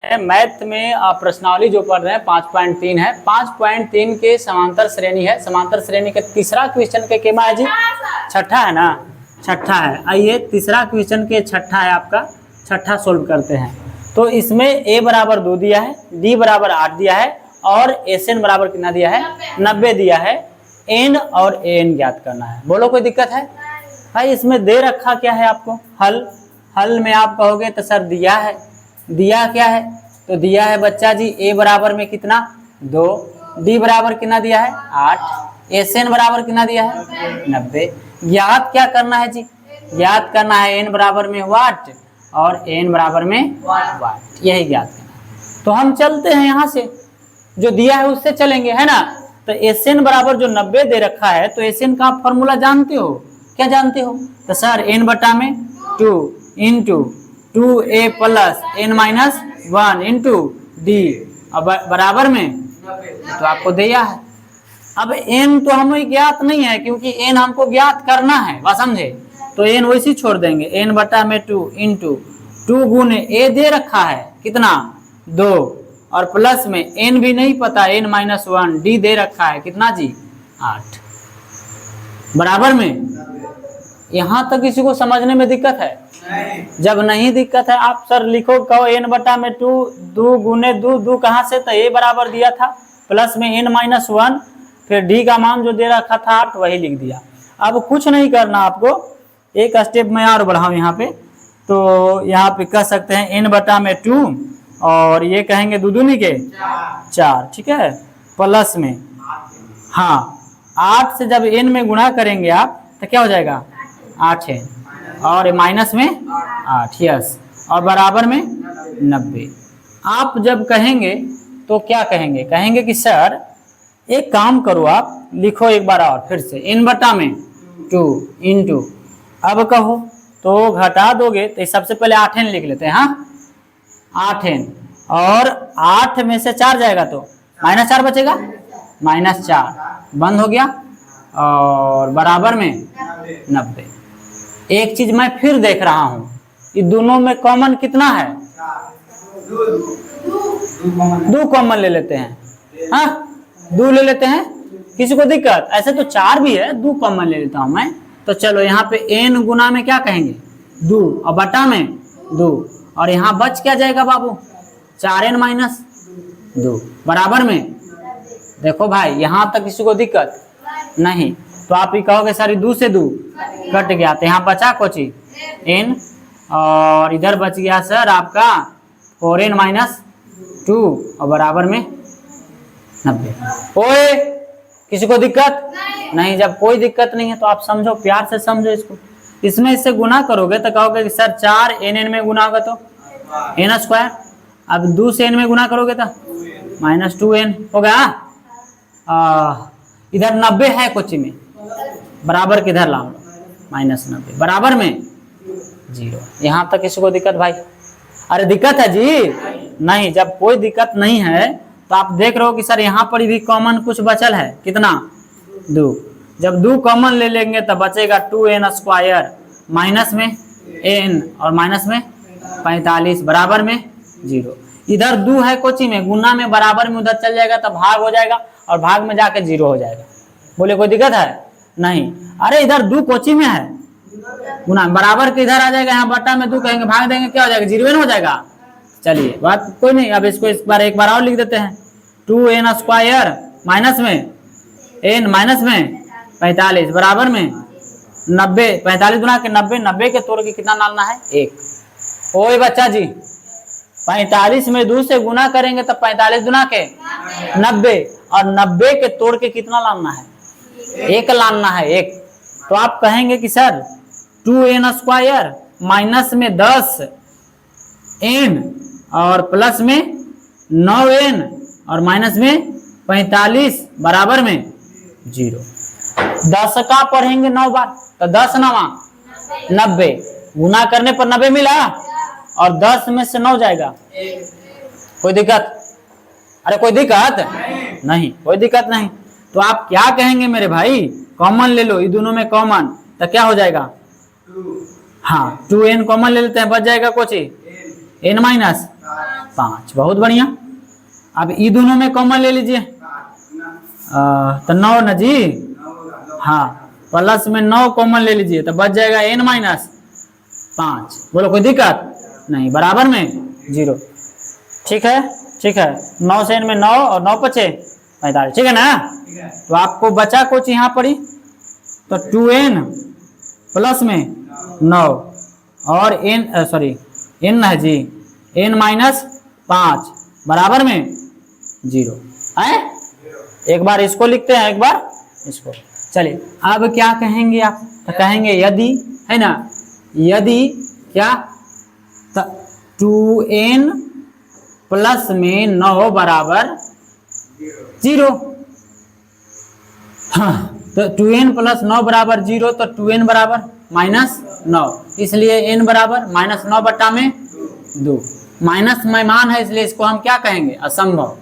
Math में प्रश्नावली जो पढ़ रहे हैं 5.3 है। 5.3 के समांतर श्रेणी है। समांतर श्रेणी का तीसरा क्वेश्चन के केमा है जी? छठा है ना? छठा है। आइए तीसरा क्वेश्चन के छठा है आपका, छठा सोल्व करते हैं। तो इसमें a बराबर 2 दिया है, d बराबर 8 दिया है और SN बराबर कितना दिया है? 90 दिया है। n और an ज्ञात करना है। बोलो कोई दिक्कत है भाई? इसमें दे रखा क्या है आपको? हल में आप कहोगे तो सर दिया है। दिया क्या है? तो दिया है बच्चा जी a बराबर में कितना? 2, d बराबर कितना दिया है? 8, SN बराबर कितना दिया है? 90। ज्ञात क्या करना है जी? ज्ञात करना है n बराबर में वाट और n बराबर में वाट, यही ज्ञात करना है। तो हम चलते हैं यहाँ से, जो दिया है उससे चलेंगे, है ना? तो SN बराबर जो 90 दे रखा है, तो SN का फॉर्मूला जानते हो? क्या जानते हो? तो सर n बटा में 2 into 2a plus n minus 1 into d बराबर में, तो आपको दिया है। अब n तो हमें ज्ञात नहीं है, क्योंकि n हमको ज्ञात करना है, बात समझे? तो n वैसे छोड़ देंगे। n बटा में 2 इंटू 2 गुने a दे रखा है कितना? 2 और प्लस में n भी नहीं पता, n माइनस 1 d दे रखा है कितना जी? 8 बराबर में। यहाँ तक किसी को समझने में दिक्कत है? जब नहीं दिक्कत है आप सर लिखो, कहो n बटा में 2 गुने 2 कहाँ से? तो a बराबर दिया था प्लस में n माइनस 1, फिर d का मान जो दे रखा था 8, वही लिख दिया। अब कुछ नहीं करना आपको, एक स्टेप में और बढ़ाऊं यहाँ पे। तो यहाँ पे कह सकते हैं n बटा में 2 और ये कहेंगे 2 दूनी के 4, ठीक है? प्लस में हाँ 8 से जब n में गुणा करेंगे आप तो क्या हो जाएगा? 8 है और माइनस में 8, यस, और बराबर में 90। आप जब कहेंगे तो क्या कहेंगे? कहेंगे कि सर एक काम करो, आप लिखो एक बार और फिर से, n बटा में 2 इंटू, अब कहो तो घटा दोगे तो सबसे पहले 8n लिख लेते हैं। हाँ 8n और 8 में से 4 जाएगा तो माइनस 4 बचेगा, माइनस 4 बंद हो गया और बराबर में 90। एक चीज मैं फिर देख रहा हूं, ये दोनों में कॉमन कितना है? 2 कॉमन ले लेते हैं। हाँ 2 ले लेते हैं, किसी को दिक्कत? ऐसे तो 4 भी है, 2 कॉमन ले लेता हूं मैं। तो चलो यहाँ पे n गुना में क्या कहेंगे? 2 और बटा में 2 और यहाँ बच क्या जाएगा बाबू? 4n माइनस 2 बराबर में। देखो भाई यहाँ तक किसी को दिक्कत नहीं, तो आप ही कहोगे सर 2 से 2 कट गया, तो यहाँ बचा कोची n और इधर बच गया सर आपका 4n माइनस 2 और बराबर में 90। ओए किसी को दिक्कत नहीं? जब कोई दिक्कत नहीं है तो आप समझो, प्यार से समझो इसको। इसमें इससे गुना करोगे तो कहोगे कि सर 4 n में गुना होगा तो n स्क्वायर, अब 2 से n में गुना करोगे तो माइनस 2n होगा। इधर 90 है कुछ में, बराबर किधर लाओ? माइनस 90 बराबर में 0। यहाँ तक किसी को दिक्कत भाई? अरे दिक्कत है जी? नहीं। जब कोई दिक्कत नहीं है तो आप देख रहे हो कि सर यहाँ पर भी कॉमन कुछ बचल है, कितना? 2। जब 2 कॉमन ले लेंगे तो बचेगा 2n स्क्वायर माइनस में n और माइनस में 45 बराबर में 0। इधर 2 है कोची में, गुना में बराबर में उधर चल जाएगा तो भाग हो जाएगा और भाग में जाके 0 हो जाएगा। बोले कोई दिक्कत है? नहीं। अरे इधर 2 कोची में है, गुना बराबर के इधर आ जाएगा, यहाँ बटा में 2 कहेंगे, भाग देंगे क्या हो जाएगा? 0 हो जाएगा। चलिए बात कोई नहीं। अब इसको एक बार और लिख देते हैं, 2n स्क्वायर माइनस में n माइनस में 45 बराबर में 90। 45 गुना के 90, 90 के तोड़ के कितना डालना है? 1। ओए बच्चा जी 45 में 2 से गुना करेंगे तो 45 गुना के 90 और 90 के तोड़ के कितना लाना है? 1 लाना है, 1। तो आप कहेंगे कि सर 2n स्क्वायर माइनस में 10n और प्लस में 9n और माइनस में 45 बराबर में 0। 10 का पढ़ेंगे 9 बार तो 10 9 90, गुना करने पर 90 मिला और 10 में से 9 जाएगा। कोई दिक्कत? अरे कोई दिक्कत नहीं, कोई दिक्कत नहीं। तो आप क्या कहेंगे मेरे भाई? कॉमन ले लो, ये दोनों में कॉमन, तो क्या हो जाएगा? हाँ 2n कॉमन ले लेते हैं, बच जाएगा कुछ n माइनस 5। बहुत बढ़िया। अब ये दोनों में कॉमन ले लीजिए, तो 9 न जी, हाँ प्लस में 9 कॉमन ले लीजिए तो बच जाएगा n माइनस 5। बोलो कोई दिक्कत नहीं, बराबर में 0। ठीक है, ठीक है। 9 से n में 9 और 9 पचे 45, ठीक है ना। तो आपको बचा कुछ यहाँ पर ही, तो 2n प्लस में 9 और n सॉरी n है जी, n माइनस 5 बराबर में 0 है। एक बार इसको लिखते हैं, एक बार इसको। चलिए अब क्या कहेंगे आप, तो कहेंगे यदि, है ना, यदि क्या, 2n प्लस में 9 बराबर 0। हाँ, तो 2n प्लस 9 बराबर 0, तो 2n बराबर माइनस 9, इसलिए n बराबर माइनस 9 बटा में 2। माइनस में मान है इसलिए इसको हम क्या कहेंगे, असंभव।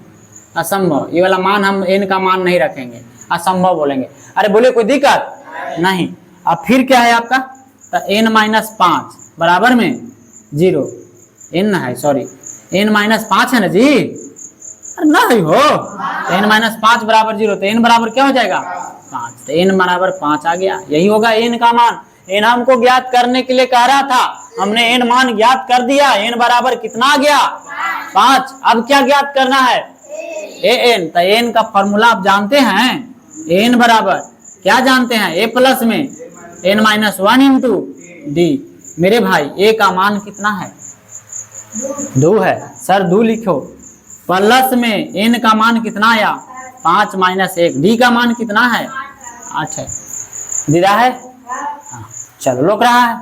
असंभव, ये वाला मान हम n का मान नहीं रखेंगे, असंभव बोलेंगे। अरे बोले कोई दिक्कत नहीं। अब फिर क्या है आपका, तो n माइनस 5 बराबर में 0, n है सॉरी n माइनस 5 है ना जी, नहीं हो, तो n माइनस 5 बराबर 0, तो n बराबर क्या हो जाएगा 5, तो n बराबर 5 आ गया। यही होगा n का मान। n हमको ज्ञात करने के लिए कह रहा था, हमने n मान ज्ञात कर दिया। n बराबर कितना आ गया 5। अब क्या ज्ञात करना है, an। तो n का फॉर्मूला आप जानते हैं, n बराबर क्या जानते हैं, a प्लस में n माइनस 1 इंटू डी। मेरे भाई a का मान कितना है, 2 है। सर 2 लिखो। प्लस में n का मान कितना आया 5 माइनस 1, डी का मान कितना है 8 है। दिया है, हाँ, चलो लोग रहा है,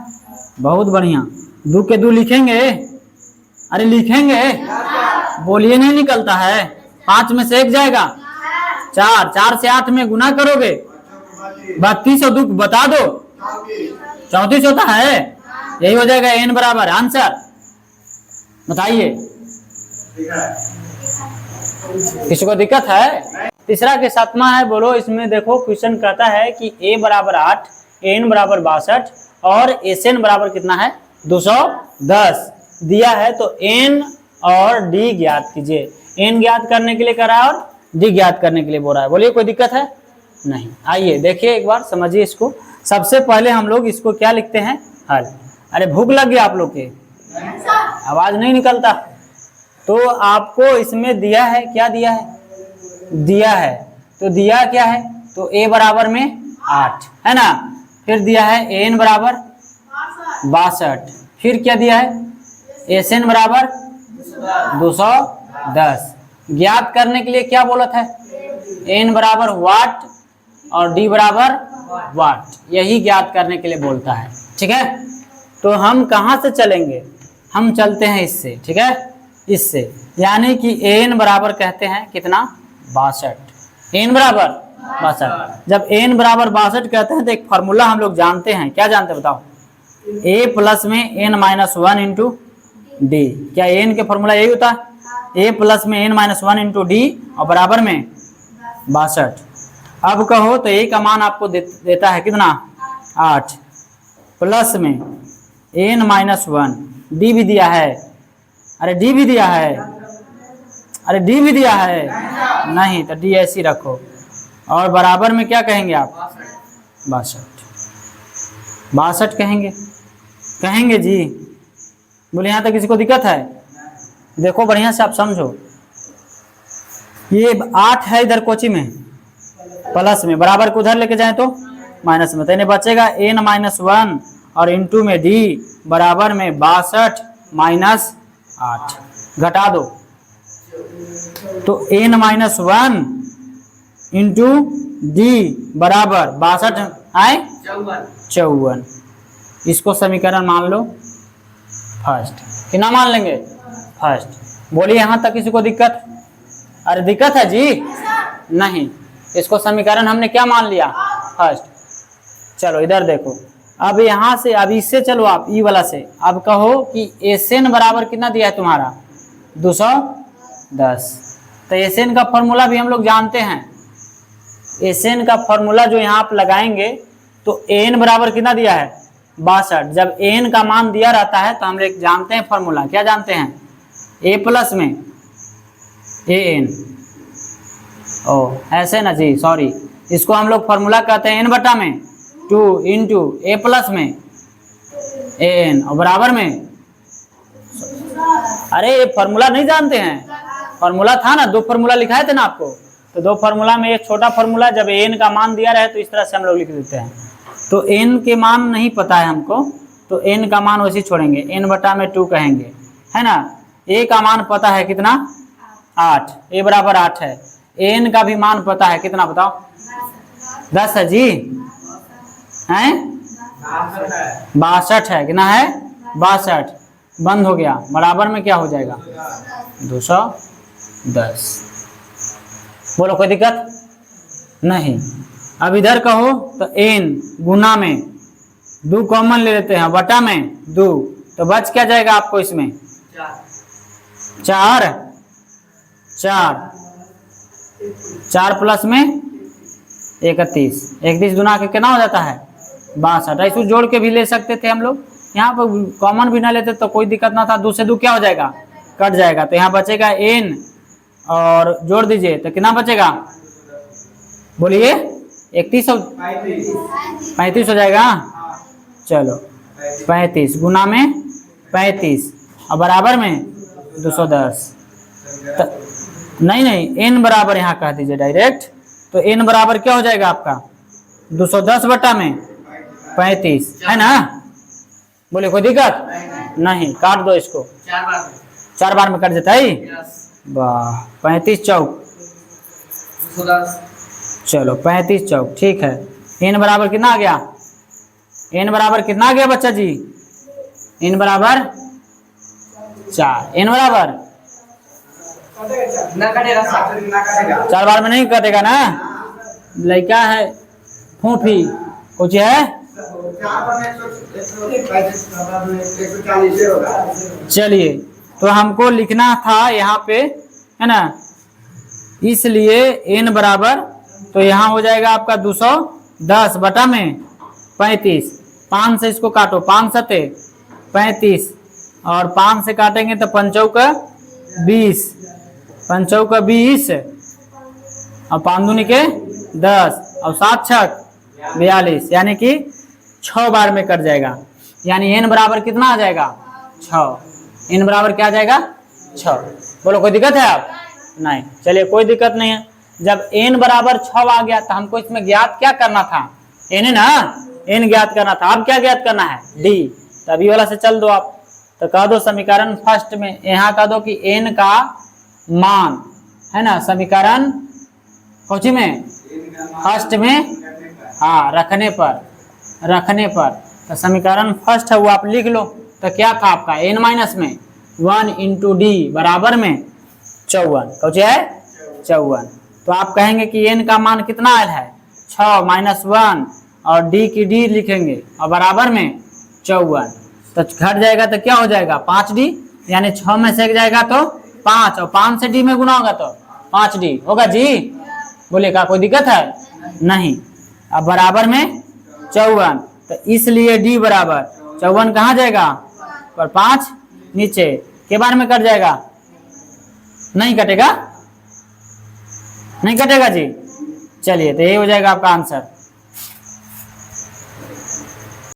बहुत बढ़िया। 2 के 2 लिखेंगे, अरे लिखेंगे, बोलिए नहीं निकलता है। 5 में से 1 जाएगा 4, 4 से 8 में गुना करोगे 32 और 2 बता दो 34 होता है। यही हो जाएगा n बराबर आंसर। बताइए किसी को दिक्कत है। तीसरा के 7वां है, बोलो इसमें देखो क्वेश्चन कहता है कि a बराबर 8, n बराबर 62 और Sn बराबर कितना है 210 दिया है। तो n और d ज्ञात कीजिए। n ज्ञात करने के लिए कह रहा है और d ज्ञात करने के लिए बोल रहा है। बोलिए कोई दिक्कत है नहीं। आइए देखिए एक बार समझिए इसको। सबसे पहले हम लोग इसको क्या लिखते हैं, हल। अरे भूख लग गया आप लोग के, आवाज नहीं निकलता। तो आपको इसमें दिया है, क्या दिया है, दिया है, तो दिया क्या है, तो a बराबर में 8 है ना। फिर दिया है n बराबर 62, फिर क्या दिया है Sn बराबर 210। ज्ञात करने के लिए क्या बोला था, n बराबर वाट और d बराबर वाट, यही ज्ञात करने के लिए बोलता है। ठीक है, तो हम कहाँ से चलेंगे, हम चलते हैं इससे। ठीक है, इससे, यानी कि n बराबर कहते हैं कितना 62, n बराबर 62। जब n बराबर 62 कहते हैं तो एक फार्मूला हम लोग जानते हैं। क्या जानते हैं बताओ, a प्लस में n माइनस 1 इंटू डी। क्या n के फार्मूला यही होता है, a प्लस में n माइनस 1 इंटू डी और बराबर में 62। अब कहो तो a का मान आपको देता है कितना 8, प्लस में n माइनस 1, डी भी दिया है, अरे डी भी दिया है, अरे डी भी दिया है नहीं, तो डी ऐसी रखो और बराबर में क्या कहेंगे आप 62 कहेंगे, कहेंगे जी। बोले यहाँ तक किसी को दिक्कत है, देखो बढ़िया से आप समझो। ये 8 है इधर कोची में प्लस में, बराबर को उधर लेके जाए तो माइनस में, तो इन्हें बचेगा n माइनस 1 और इंटू में d बराबर में 62 माइनस 8, घटा दो तो n माइनस 1 इंटू डी बराबर 62 आए 54। इसको समीकरण मान लो फर्स्ट, कितना मान लेंगे फर्स्ट। बोलिए यहाँ तक किसी को दिक्कत, अरे दिक्कत है जी नहीं। इसको समीकरण हमने क्या मान लिया फर्स्ट। चलो इधर देखो, अब यहाँ से, अब इससे चलो आप ई वाला से, अब कहो कि Sn बराबर कितना दिया है तुम्हारा 210। तो Sn का फॉर्मूला भी हम लोग जानते हैं। Sn का फॉर्मूला जो यहाँ आप लगाएंगे तो n बराबर कितना दिया है 62। जब n का मान दिया रहता है तो हम लोग जानते हैं फॉर्मूला, क्या जानते हैं ए प्लस में ए एन, ओ ऐसे ना जी, सॉरी, इसको हम लोग फॉर्मूला कहते हैं एन बटा में 2 इंटू ए प्लस में ए एन और बराबर में, अरे ये फॉर्मूला नहीं जानते हैं? फॉर्मूला था ना, 2 फॉर्मूला लिखाए थे ना आपको, तो 2 फॉर्मूला में एक छोटा फॉर्मूला, जब एन का मान दिया रहे तो इस तरह से हम लोग लिख देते हैं। तो एन के मान नहीं पता है हमको, तो एन का मान वैसे छोड़ेंगे, एन बटा में 2 कहेंगे, है ना। ए का मान पता है कितना, 8, ए बराबर 8 है। एन का भी मान पता है कितना, बताओ? 10 है जी, हैं 62 है, कितना है 62, बंद हो गया, बराबर में क्या हो जाएगा 210। बोलो कोई दिक्कत नहीं। अब इधर कहो तो एन गुना में 2 कॉमन ले लेते हैं, बटा में 2, तो बच क्या जाएगा आपको इसमें 4 प्लस में 31, 31 गुना के कितना हो जाता है 62। इसको जोड़ के भी ले सकते थे हम लोग, यहाँ पर कॉमन भी ना लेते तो कोई दिक्कत ना था, 2 से 2 क्या हो जाएगा, कट जाएगा, तो यहाँ बचेगा एन और जोड़ दीजिए तो कितना बचेगा, बोलिए 35 हो जाएगा। चलो 35 गुना में 35 और बराबर में 210, नहीं एन बराबर यहाँ कह दीजिए डायरेक्ट, तो एन बराबर क्या हो जाएगा आपका 210 बटा में 35, है ना। बोले कोई दिक्कत नहीं, काट दो इसको, 4 बार में कट जाता है। वाह, 35 चौक, चलो 35 चौक, ठीक है। एन बराबर कितना आ गया, एन बराबर कितना आ गया बच्चा जी, एन बराबर 4, एन बराबर 4 बार में नहीं कटेगा ना, लड़का है फूफी कुछ है। चलिए, तो हमको लिखना था यहाँ पे, है ना, इसलिए एन बराबर, तो यहाँ हो जाएगा आपका 210 बटा में 35, 5 से इसको काटो, 5 सते 35 और 5 से काटेंगे तो 5 चौका 20, 5 चौका 20 और 5 दूनी के 10 और 7 छक 42, यानी कि 6 बार में कट जाएगा, यानी एन बराबर कितना आ जाएगा 6, एन बराबर क्या आ जाएगा 6। बोलो कोई दिक्कत है आप? नहीं, चलिए कोई दिक्कत नहीं है। जब एन बराबर 6 आ गया तो हमको इसमें ज्ञात क्या करना था, एन है ना, एन ज्ञात करना था। अब क्या ज्ञात करना है, डी। तो अभी वाला से चल दो आप, तो कह दो समीकरण फर्स्ट में, यहाँ कह दो कि एन का मान, है ना, समीकरण कौची में, फर्स्ट में, हाँ रखने पर, तो समीकरण फर्स्ट है वो आप लिख लो। तो क्या था आपका एन माइनस में 1 इंटू डी बराबर में 54, कौची है 54। तो आप कहेंगे कि एन का मान कितना आया है 6 माइनस 1 और डी की डी लिखेंगे और बराबर में 54, तो घट जाएगा तो क्या हो जाएगा 5d, यानी 6 में से जाएगा तो 5 और 5 से डी में गुना होगा तो 5d होगा जी। बोले का कोई दिक्कत है? नहीं। अब बराबर में 54, तो इसलिए डी बराबर 54 कहाँ जाएगा पर 5 नीचे के बार में कट जाएगा, नहीं कटेगा, नहीं कटेगा जी। चलिए, तो यही हो जाएगा आपका आंसर।